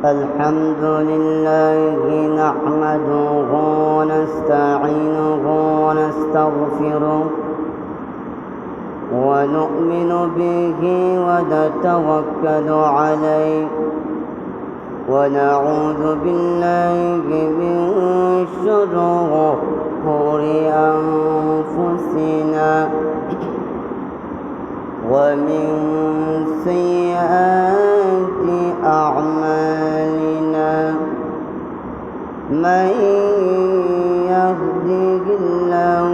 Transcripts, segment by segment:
الحمد لله نحمده ونستعينه ونستغفره ونؤمن به ونتوكل عليه ونعوذ بالله من شرور أنفسنا ومن سيئات أعمالنا من يهده الله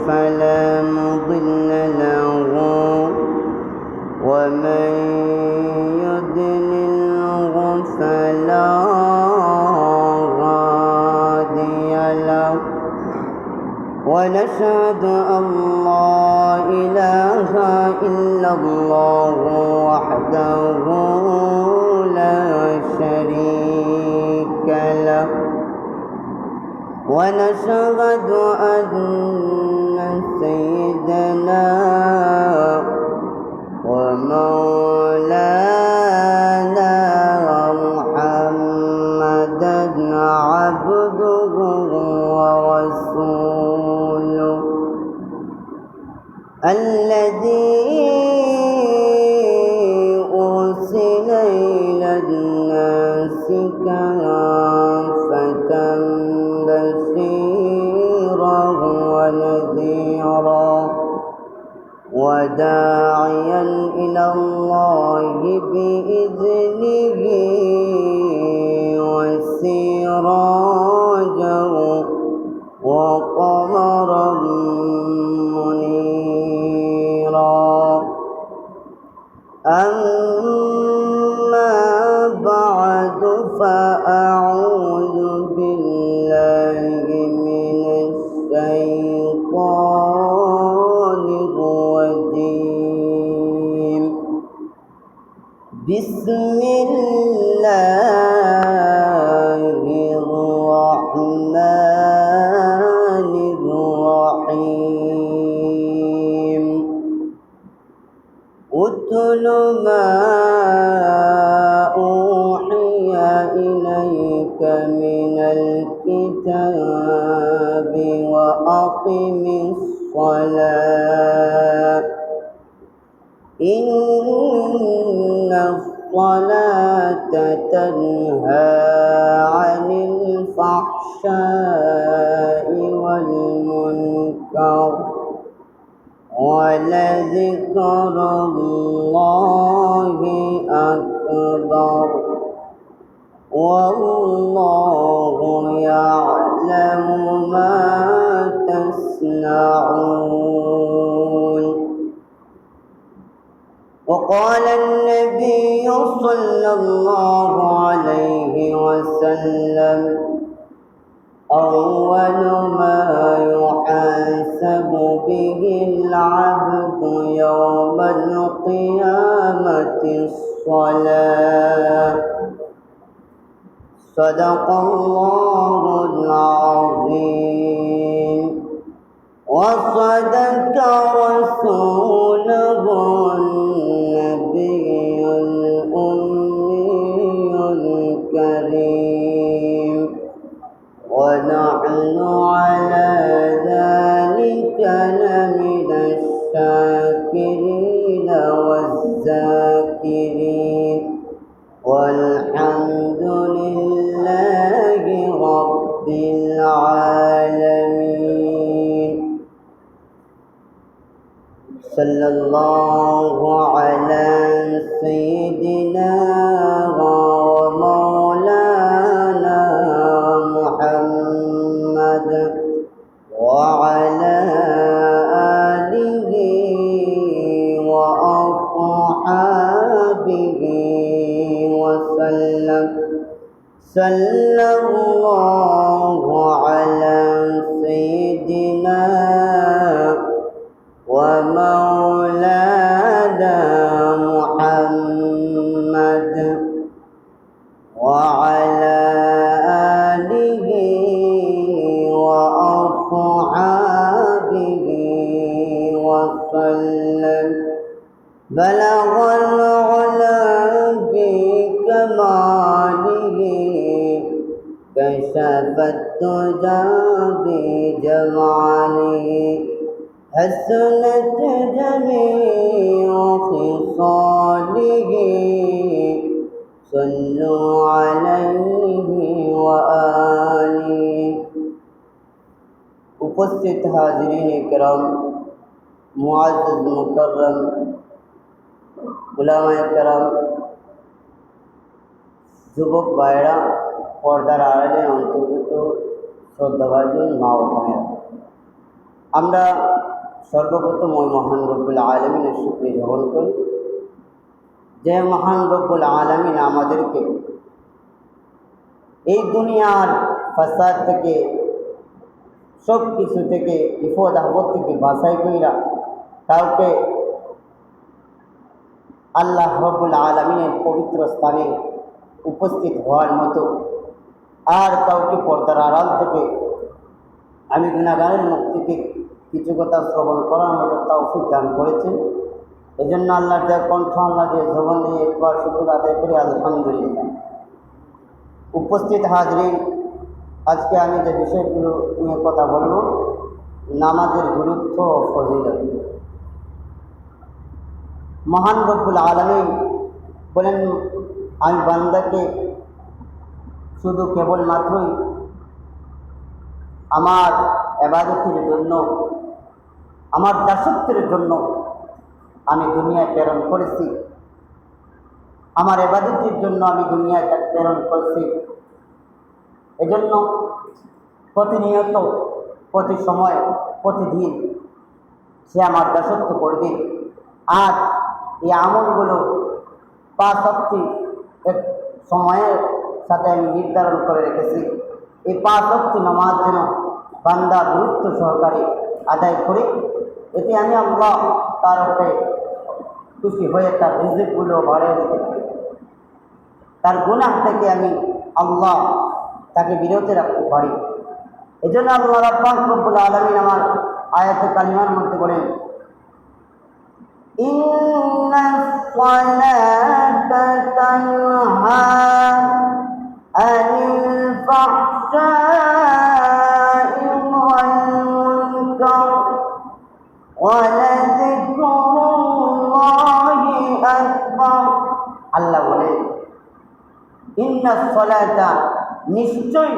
فلا مضل له ومن يضلله فلا هادي له ونشهد أن لا إله إلا الله وحده لا شريك له ونشهد أن سيدنا ومولانا محمدا عبده ورسوله الذي أرسل إلى الناس كافة بشيرا ونذيرا وداعيا إلى الله بإذنه وسراجا وقمرا منيرا أما بعد فأعوذ بالله من الشيطان الرجيم بسم الله الرحمن الرحيم اتل ما أوحي إليك من الكتاب وأقم الصلاة إن الصلاة تنهى عن الفحشاء والمنكر ولذكر الله أكبر والله يعلم ما تصنعون. وقال النبي صلى الله عليه وسلم أول ما يحاسب به العبد يوم القيامة الصلاة صدق الله العظيم وصدق رسوله النبي الأمي الكريم ونحن على ذلك لمن الشاكرين والذاكرين والحمد لله رب العالمين. صلى الله على سيدنا ومولانا محمد وعلى آله وأصحابه وسلم. صلى الله على سيدنا ومولانا محمد وعلى آله وأصحابه وسلم. بلغ العلا بكماله كشف الدجى بجماله حسنت جميع خصاله صلوا عليه وآله। উপস্থিত হাজিরিন کرام, মুআজ্জাজ মুকাররম উলামায়ে কেরাম, যুবক ভাইরা, পর্দার আড়ালে অন্তর্ভুক্ত শ্রদ্ধাভাজন মা ও বোনেরা, আমরা সর্বপ্রথম ওই মহান রব্বুল আলামিনের শুকরিয়া জ্ঞাপন করি যে মহান রব্বুল আলামিন আমাদেরকে এই দুনিয়ার ফাসাদ থেকে, সব কিছু থেকে, বিপদ আপদ থেকে বাছাই কইরা কাউকে আল্লাহ রব্বুল আলামিনের পবিত্র স্থানে উপস্থিত হওয়ার মতো, আর কাউকে পর্দার আড়াল থেকে আমি গুনাহগারের মুখ থেকে কিছু কথা শ্রবণ করার মতো তৌফিক দান করেছেন। এই জন্য আল্লাহর দেয়া কণ্ঠ, আল্লাহ দিয়ে জবান দিয়ে একবার শুকর আদায় করি আলহামদুলিল্লাহ। উপস্থিত হাজরিন, আজকে আমি যে বিষয়গুলো নিয়ে কথা বলব, নামাজের গুরুত্ব ও ফজিলত। মহান রব্বুল আলামিন বলেন, আমি বান্দাকে শুধু কেবলমাত্রই আমার ইবাদতের জন্য, আমার দাসত্বের জন্য আমি দুনিয়ায় প্রেরণ করেছি, আমার ইবাদতের জন্য আমি দুনিয়ায় প্রেরণ করেছি। এজন্য প্রতিনিয়ত, প্রতি সময়, প্রতিদিন সে আমার দাসত্ব করবে। আর এই আমলগুলো 5 ওয়াক্ত এক সময়ের সাথে আমি নির্ধারণ করে রেখেছি। এই 5 ওয়াক্ত নামাজ যেন বান্দা গুরুত্ব সহকারে আদায় করে, এতে আমি আল্লাহ তার উপরে খুশি হয়ে তার রিজিকগুলো বাড়িয়ে দিতে পারি, তার গুনাহ থেকে আমি আল্লাহ তাকে বিরত রাখতে পারি। এই জন্য আল্লাহ রব্বুল আলামিন আমার আয়াতে কালিমার মধ্যে বলেন, ইন্নাস সালাতা তানহা আনিল ফাহশাই ওয়াল মুনকার ওয়া লাযিকরুল্লাহি আকবার। আল্লাহ বলেন, ইন্নাস সালাতা, নিশ্চয়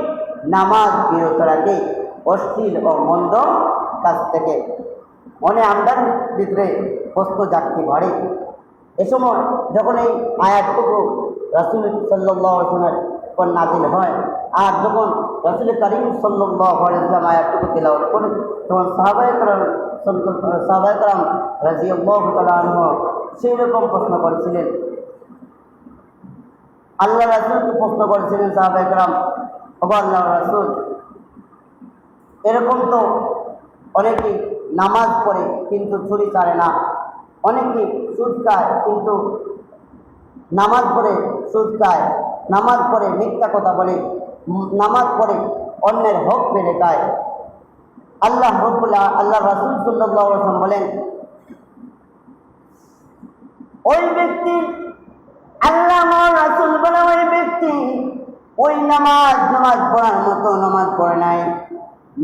নামাজ বিরত রাখে অশ্লীল ও মন্দ কাজ থেকে। মনে আমদার ভিতরে প্রশ্ন জাগতে পারে। এ সময় যখন এই আয়াতটুকু রাসূল সাল্লাল্লাহু আলাইহি ওয়াসাল্লামের উপর নাযিল হয়, আর যখন রাসূল কারীম সাল্লাল্লাহু আলাইহি ওয়াসাল্লাম আয়াতটুকু তিলাওয়াত করেন, তখন সাহাবায়ে কেরাম রাদিয়াল্লাহু তাআলা আনহুম সেই রকম প্রশ্ন করেছিলেন। আল্লাহ রাসূলকে প্রশ্ন করেছিলেন সাহাবায়ে কেরাম, ওগো আল্লাহর রাসূল, এরকম তো অনেকেই নামাজ পড়ে কিন্তু চুরি ছাড়ে না, অনেকেই সুদ খায় কিন্তু নামাজ পড়ে সুদ খায়, নামাজ পড়ে মিথ্যা কথা বলে, নামাজ পড়ে অন্যের হক মেরে খায়। আল্লাহ রাসূল সাল্লাল্লাহু আলাইহি ওয়াসাল্লাম বলেন, ওই ব্যক্তি, আল্লাহ রাসূল বলে, ওই ব্যক্তি ওই নামাজ পড়ার মতো নামাজ পড়ে নাই,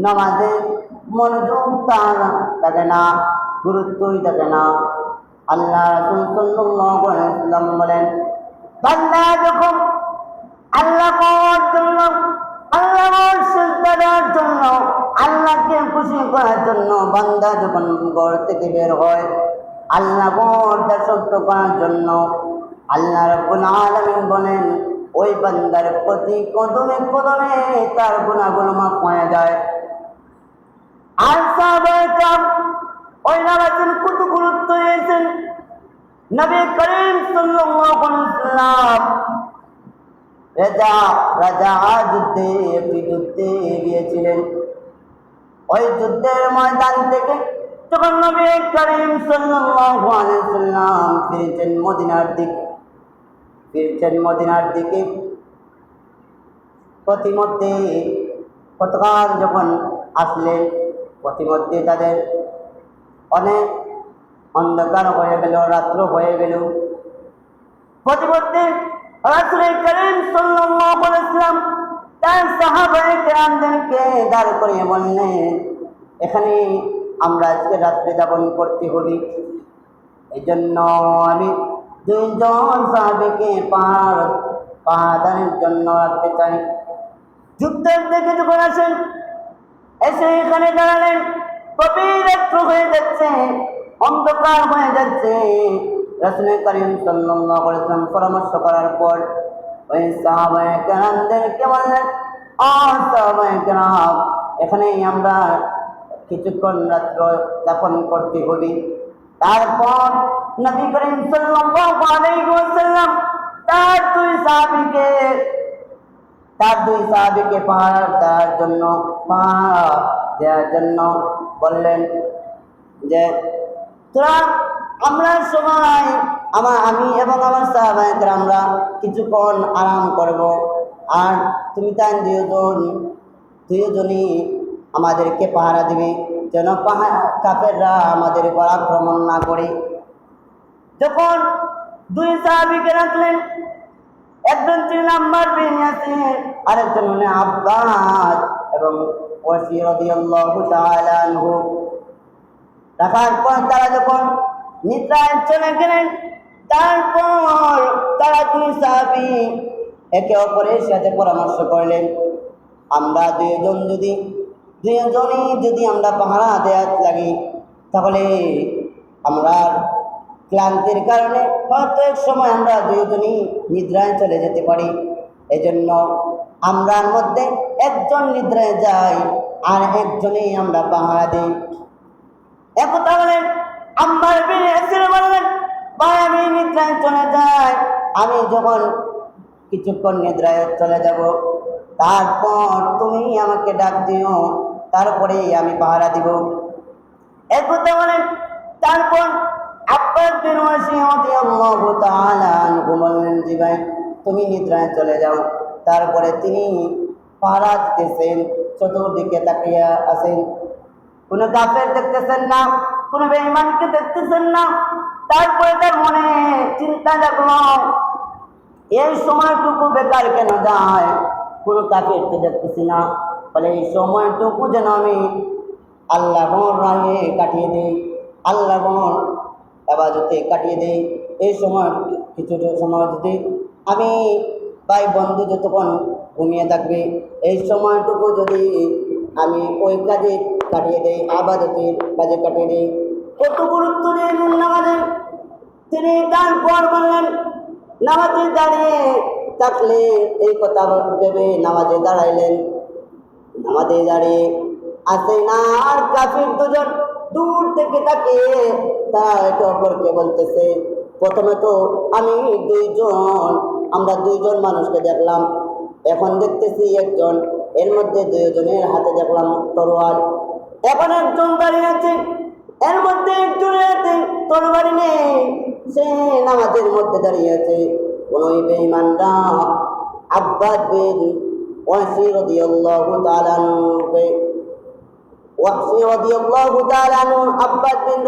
নামাজে মনোযোগ তার থাকে না, গুরুত্বই থাকে না। আল্লাহ রাসূল সাল্লাল্লাহু আলাইহি ওয়াসাল্লাম বলেন, বান্দা যখন আল্লাহর জন্য, আল্লাহর সিজদার জন্য, আল্লাহকে খুশি করার জন্য বান্দা যখন ঘর থেকে বের হয়, আল্লাহর দাসত্ব করার জন্য, আল্লাহ রাব্বুল আলামিন বলেন, ওই বান্দার প্রতি কদমে কদমে তার গুনাহগুলো মাফ হয়ে যায়। আর সাহাবায়ে কেরাম ওই নামাজের কত গুরুত্ব দিয়েছেন। নবী করিম সাল্লাল্লাহু আলাইহি ওয়াসাল্লাম একটি যুদ্ধে গিয়েছিলেন। ওই যুদ্ধের ময়দান থেকে যখন নবী করিম সাল্লাল্লাহু আলাইহি ওয়াসাল্লাম ফিরছেন মদিনার দিকে, প্রতিমধ্যে পথকার যখন আসলেন, প্রতিমধ্যে তাদের অনেক অন্ধকার হয়ে গেল, রাত্র হয়ে গেল। প্রতিমধ্যে রাসূল করিম সাল্লাল্লাহু আলাইহি ওয়াসাল্লাম তার সাহাবায়ে কেরামদেরকে দাঁড় করিয়ে বললেন, এখানে আমরা আজকে রাত্রি যাপন করতে হবে, এই জন্য আমি দুইজন সাহাবীকে পাহাড়ের জন্য রাখতে চাই। যুদ্ধের দিকে যখন আসেন, এসে এখানে দাঁড়ালেন, গভীর রাত্র হয়ে যাচ্ছে, অন্ধকার হয়ে যাচ্ছে। রাসূল করিম সাল্লাল্লাহু আলাইহি ওয়াসাল্লাম পরামর্শ করার পর ওই সাহাবায়ে কেরামদেরকে বললেন, সাহাবায়ে কেরাম, এখানেই আমরা কিছুক্ষণ রাত্র যাপন করতে হবে। তারপর নবী করিম সাল্লাল্লাহু আলাইহি ওয়াসাল্লাম তার দুই সাহাবীকে পাহাড় দেওয়ার জন্য বললেন যে, তোরা আমরা সবাই আমি এবং আমার সাহাবায়ে কেরামরা কিছুক্ষণ আরাম করব, আর তুমি তাই দুইজনই আমাদেরকে পাহারা দিবে, যেন কাফেররা আমাদের উপর আক্রমণ না করে। যখন দুই সাহাবীকে রাখলেন, একজন ছিলেন আম্মার বিন ইয়াসির, আরেকজন হলেন আব্বাস এবং ওয়াসি রাদিয়াল্লাহু তাআলা আনহু। রাখার পর তারা যখন নিদ্রায় চলে গেলেন, তারপর তারা দুই সাহাবী একে অপরের সাথে পরামর্শ করলেন, আমরা দুইজনই যদি আমরা পাহারা দেওয়ার লাগি, তাহলে আমরা ক্লান্তির কারণে হয়তো এক সময় আমরা দুইজনই নিদ্রায় চলে যেতে পারি। এজন্য আমরার মধ্যে একজন নিদ্রায় যাই আর একজনেই আমরা পাহারা দিই। একথা বলেন আম্মার বিন ইয়াসির বললেন, ভাই আমি নিদ্রায় চলে যাই, আমি যখন কিছুক্ষণ নিদ্রায় চলে যাব, তারপর তুমি আমাকে ডাক দিও, তারপরে আমি পাহারা দিব। একথা বলেন তারপর আব্বাস বিন ওয়াসি রাদিয়াল্লাহু তাআলা আনহু বললেন, জি ভাই তুমি নিদ্রায় চলে যাও। তারপরে তিনি পাহারা দিতেছেন, চতুর্দিকে তাকিয়ে আছেন, কোনো কাফের দেখতেছেন না, কোনো বেঈমানকে দেখতেছেন না। তারপরে তার মনে চিন্তা জাগলো, এই সময়টুকু বেকার কেন যায়, কোনো কাফেরকে দেখতেছি না, বলে এই সময়টুকু যেন আমি আল্লাহর রাহে কাটিয়ে দিই, আল্লাহর ইবাদতে কাটিয়ে দিই। এই সময় কিছুটা সময় যদি আমি ভাই বন্ধু যতক্ষণ ঘুমিয়ে থাকবে, এই সময়টুকু যদি আমি ওই কাজে কাটিয়ে দিই, ইবাদতের কাজে কাটিয়ে দিই। কত গুরুত্ব দিয়েছেন নামাজে। তিনি তারপর বললেন, নামাজে দাঁড়িয়ে থাকলে এই কথা ভেবে নামাজে দাঁড়াইলেন। নামাজে দাঁড়িয়ে আসে না, আর কাফির দুজন দূর থেকে তাকিয়ে তারা একে অপরকে বলতেছে, প্রথমে তো আমরা দুইজন মানুষকে দেখলাম, এখন দেখতেছি একজন, এর মধ্যে দুইজনের হাতে দেখলাম তরোয়াল, এখন একজন দাঁড়িয়ে আছে, এর মধ্যে একজনের হাতে তরবারি নেই, সে নামাজের মধ্যে দাঁড়িয়ে আছে। কোন বেঈমানরা আব্বাস বিন ওয়াসি রাদিয়াল্লাহু তাআলা আব্বাস বিন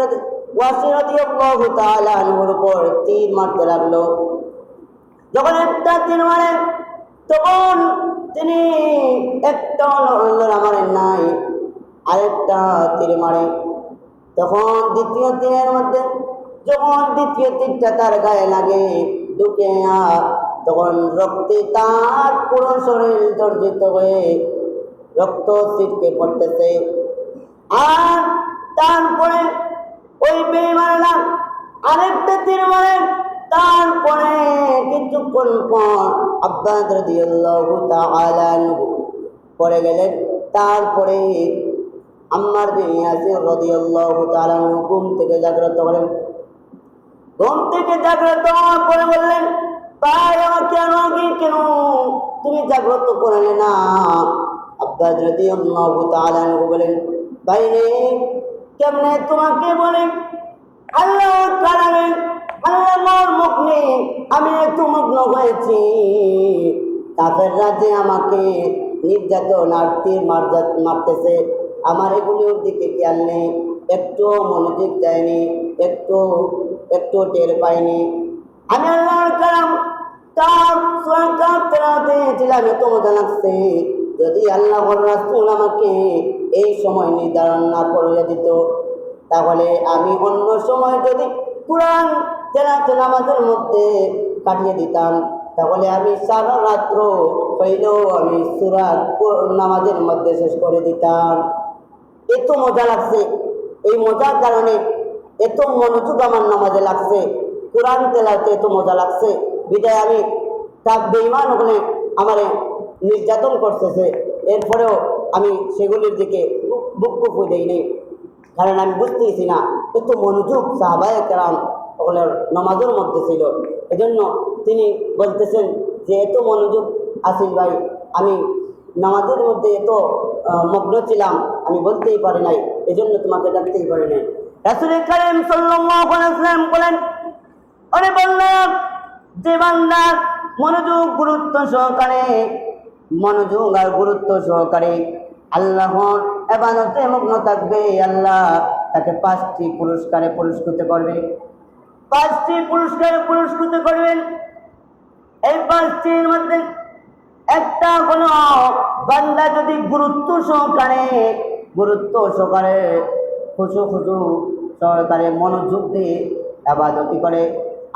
ওয়াসি রাদিয়াল্লাহু তাআলা আনহুর উপর তীর মারতে লাগলো। যখন একটা তীর মারে, তখন তিনি একটা মারেন নাই, আরেকটা তীর মারে। তখন দ্বিতীয় তীরটা তার গায়ে লাগে, ঢুকে তখন রক্তে তার পুরো শরীর জর্জরিত হয়ে রক্ত ছিটকে পড়তেছে। আর তারপরে ওই বেঈমানরা আরেকটা তীর মারে। তারপরে কিছুক্ষণ পর আব্বাস রাদিয়াল্লাহু তাআলা আনহু পড়ে গেলেন। তারপরে আম্মার বিন ইয়াসির রাদিয়াল্লাহু তাআলা আনহু ঘুম থেকে জাগ্রত হলেন। ঘুম থেকে জাগ্রত হওয়ার পরে বললেন, ভাই আমাকে কেন তুমি জাগ্রত করলে না? আব্বাস রাদিয়াল্লাহু তাআলা আনহু বলেন, ভাই রে, কেমনে তোমাকে বলে, আল্লাহর কালামে আল্লাহর মুখ নেই, আমি একটু মগ্ন হয়েছি। কাফেররা যে আমাকে নির্যাতন আর তীর মারতেছে, আমার এগুলোর দিকে খেয়াল নেই, একটু মনোযোগ দেয়নি, একটু টের পাইনি। আমি আল্লাহর কালাম কাপ তেলাতে ছিলাম, এত মজা লাগছে। যদি আল্লাহর রাসূল আমাকে এই সময় নির্ধারণ না করে দিত, তাহলে আমি অন্য সময় যদি কুরআন তেলাওয়াত নামাজের মধ্যে কাটিয়ে দিতাম, তাহলে আমি সারা রাত্র হইলেও আমি সূরা নামাজের মধ্যে শেষ করে দিতাম। এত মজা লাগছে, এই মজার কারণে এত মনোযোগ আমার নামাজে লাগছে, কোরআন তেলাওয়াতে এত মজা লাগছে, বিদায় আমি তার বেঈমান হলে আমারে নির্যাতন করতেছে, এরপরেও আমি সেগুলির দিকে বুক দেইনি, কারণ আমি বুঝতেছি না এত মনোযোগ সাহাবায়ে কেরাম ওগুলোর নামাজের মধ্যে ছিল। এজন্য তিনি বলতেছেন যে এত মনোযোগ আসিল ভাই, আমি নামাজের মধ্যে এত মগ্ন ছিলাম, আমি বলতেই পারি নাই, এজন্য তোমাকে ডাকতেই পারি নাই। রাসূল কারীম সাল্লাল্লাহু আলাইহি ওয়াসাল্লাম বলেন, আরে বান্দা, যে বান্দা মনোযোগ আর গুরুত্ব সহকারে আল্লাহর ইবাদতে মগ্ন থাকবে, আল্লাহ তাকে 5টি পুরস্কারে পুরস্কৃত করবে। 5টি পুরস্কারে পুরস্কৃত করবেন। এই 5টির মধ্যে একটা হলো, বান্দা যদি গুরুত্ব সহকারে খুশু সহকারে মনোযোগ দিয়ে ইবাদত করে,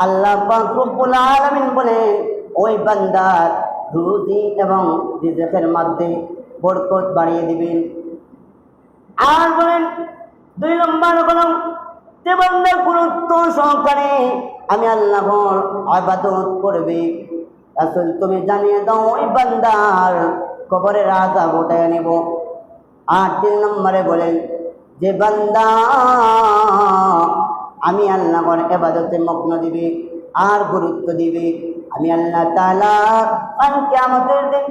আল্লাহ পাক রব্বুল আলামিন বলেন ওই বান্দার রুজি এবং রিজকের মধ্যে বরকত বাড়িয়ে দিবেন। আর বলেন 2 নম্বর হলো, যে বান্দা গুরুত্ব সহকারে আমি আল্লাহর ইবাদত করবে, রাসূল তুমি জানিয়ে দাও ওই বান্দার কবরের আযাব উঠায় নেব। আর 3 নম্বরে বলেন, যে বান্দা আমি আল্লাহর ইবাদতে মগ্ন দিবে আর গুরুত্ব দিবে, আমি আল্লাহ তাআলা কাল কিয়ামতের দিন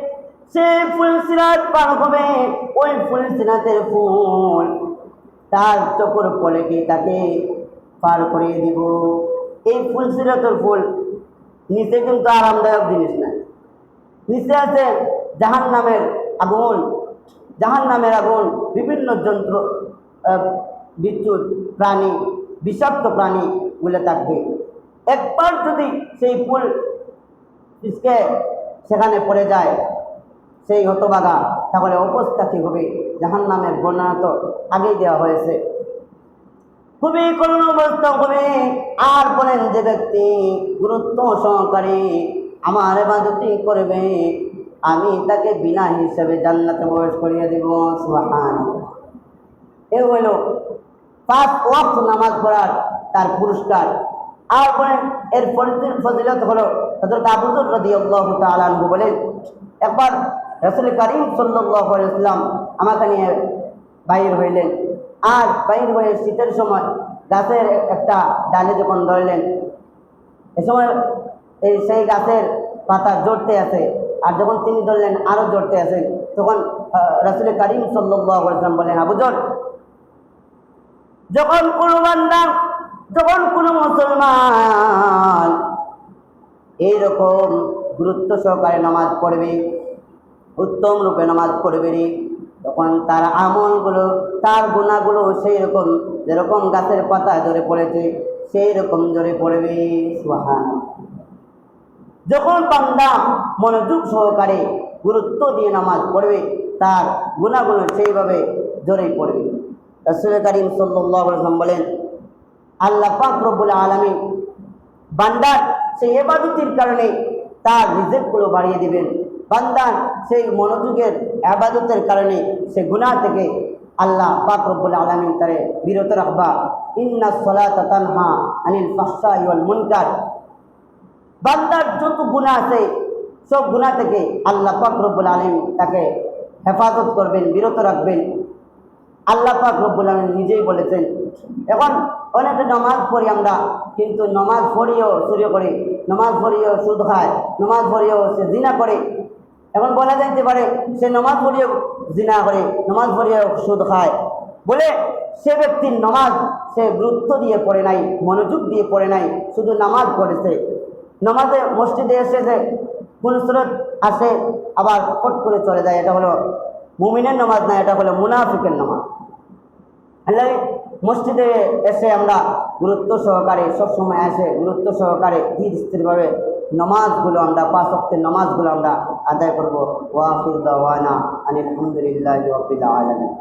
সে ফুলসিরাত পার হবে, ওই ফুলসিরাতের ফুল তার চোখের পলে গিয়ে তাকে পার করিয়ে দিব। এই ফুলসিরাতের ফুল নিচে কিন্তু আরামদায়ক জিনিস না, নিচে আছে জাহান্নামের আগুন, বিভিন্ন যন্ত্র, বিদ্যুৎ প্রাণী, বিষাক্ত প্রাণীগুলো থাকবে। একবার যদি সেই ফুল পিছকে সেখানে পড়ে যায় সেই হতভাগা, তাহলে অবস্থা কি হবে? জাহান্নামের বর্ণনা তো আগেই দেওয়া হয়েছে, খুবই করুণ অবস্থা হবে। আর বলেন, যে ব্যক্তি গুরুত্ব সহকারে আমার ইবাদত করবে, আমি তাকে বিনা হিসাবে জান্নাতে প্রবেশ করিয়ে দেব। সুবহানাল্লাহ। এই হইল 5 ওয়াক্ত নামাজ পড়ার তার পুরস্কার। আর বলেন এর ফজিলত হলো, হযরত আবু যর রাদিয়াল্লাহু তাআলা আনহু বলেন, একবার রাসূল কারীম সাল্লাল্লাহু আলাইহি ওয়াসাল্লাম আমাকে নিয়ে বাইর হইলেন, আর বাইর হয়ে শীতের সময় গাছের একটা ডালে যখন ধরলেন, এ সময় সেই গাছের পাতা জড়তে আছে, আর যখন তিনি ধরলেন আরো জড়তে আছে, তখন রাসূল কারীম সাল্লাল্লাহু আলাইহি ওয়াসাল্লাম বলেন, আবু যর, যখন কোনো মুসলমান এইরকম গুরুত্ব সহকারে নামাজ পড়বে, উত্তম রূপে নামাজ পড়বে, তখন তার আমলগুলো, তার গুনাহগুলো সেই রকম, যেরকম গাছের পাতা ঝরে পড়েছে সেই রকম ঝরে পড়বে। সুবহানাল্লাহ। যখন বান্দা মনোযোগ সহকারে গুরুত্ব দিয়ে নামাজ পড়বে, তার গুনাহগুলো সেইভাবে ঝরে পড়বে। রাসূল কারীম সাল্লাল্লাহু আলাইহি ওয়াসাল্লাম বলেন, আল্লাহ পাক রব্বুল আলামিন বান্দার সেই ইবাদতের কারণে তার রিজিকগুলো বাড়িয়ে দিবেন। বান্দার সেই মনোযোগের ইবাদতের কারণে সে গুনাহ থেকে আল্লাহ পাক রব্বুল আলামিন তারে বিরত রাখবা। ইন্নাস সালাতা তানহা আনিল ফাহশাই ওয়াল মুনকার। বান্দার যত গুনাহ আছে সব গুনাহ থেকে আল্লাহ পাক রব্বুল আলামিন তাকে হেফাজত করবেন, বিরত রাখবেন। আল্লাহ পাক রব্বুল আলামিন নিজেই বলেছেন। এখন অনেকে নামাজ পড়ি আমরা, কিন্তু নামাজ পড়িও চুরি করে, নামাজ পড়িও সুদ খায়, নামাজ পড়িও সে জিনা করে। এখন বলা যাইতে পারে সে নামাজ পড়িও জিনা করে, নামাজ পড়িও সুদ খায়, বলে সে ব্যক্তির নামাজ সে গুরুত্ব দিয়ে পড়ে নাই, মনোযোগ দিয়ে পড়ে নাই, শুধু নামাজ পড়েছে। নামাজে মসজিদে এসে যে কোন সুরত আসে আবার ফট করে চলে যায়, এটা হলো মুমিনের নামাজ না, এটা হলো মুনাফিকের নামাজ। আল্লাহ মসজিদে এসে আমরা গুরুত্ব সহকারে, সবসময় এসে গুরুত্ব সহকারে ধীর স্থিরভাবে নামাজগুলো আমরা 5 ওয়াক্তের নামাজগুলো আমরা আদায় করব। ওয়া আখিরু দাওয়ানা আনিল হামদুলিল্লাহি রাব্বিল আলামিন।